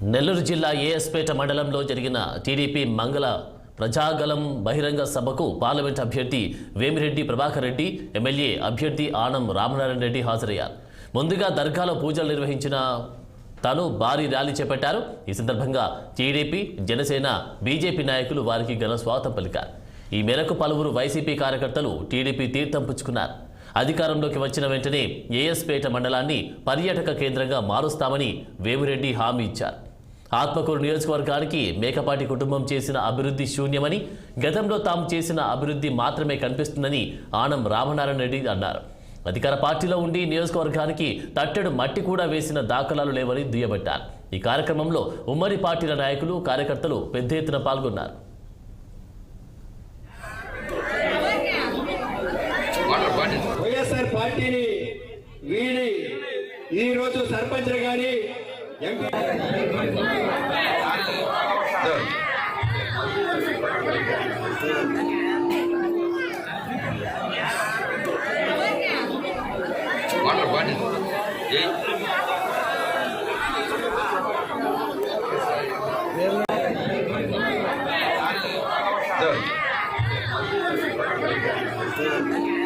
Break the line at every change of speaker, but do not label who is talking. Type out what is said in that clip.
నెల్లూరు జిల్లా ఏఎస్పేట మండలంలో జరిగిన టీడీపీ మంగళ ప్రజాగలం బహిరంగ సభకు పార్లమెంట్ అభ్యర్థి వేమిరెడ్డి ప్రభాకర్ రెడ్డి, ఎమ్మెల్యే అభ్యర్థి ఆనం రామనారాయణ రెడ్డి హాజరయ్యారు. ముందుగా దర్గాలో పూజలు నిర్వహించిన తాను భారీ ర్యాలీ చేపట్టారు. ఈ సందర్భంగా టీడీపీ, జనసేన, బీజేపీ నాయకులు వారికి ఘన స్వాగతం పలికారు. ఈ మేరకు పలువురు వైసీపీ కార్యకర్తలు టీడీపీ తీర్థం పుచ్చుకున్నారు. అధికారంలోకి వచ్చిన వెంటనే ఏఎస్పేట మండలాన్ని పర్యాటక కేంద్రంగా మారుస్తామని వేమిరెడ్డి హామీ ఇచ్చారు. ఆత్మకూరు నియోజకవర్గానికి మేకపాటి కుటుంబం చేసిన అభివృద్ధి శూన్యమని, గతంలో తాము చేసిన అభివృద్ధి మాత్రమే కనిపిస్తుందని ఆనం రామనారాయణ రెడ్డి అన్నారు. అధికార పార్టీలో ఉండి నియోజకవర్గానికి తట్టెడు మట్టి కూడా వేసిన దాఖలాలు లేవని దుయ్యబట్టారు. ఈ కార్యక్రమంలో ఉమ్మడి పార్టీల నాయకులు, కార్యకర్తలు పెద్ద ఎత్తున పాల్గొన్నారు.
వైఎస్ఆర్ పార్టీని వీడి ఈ రోజు సర్పంచ్ గాని
Sir.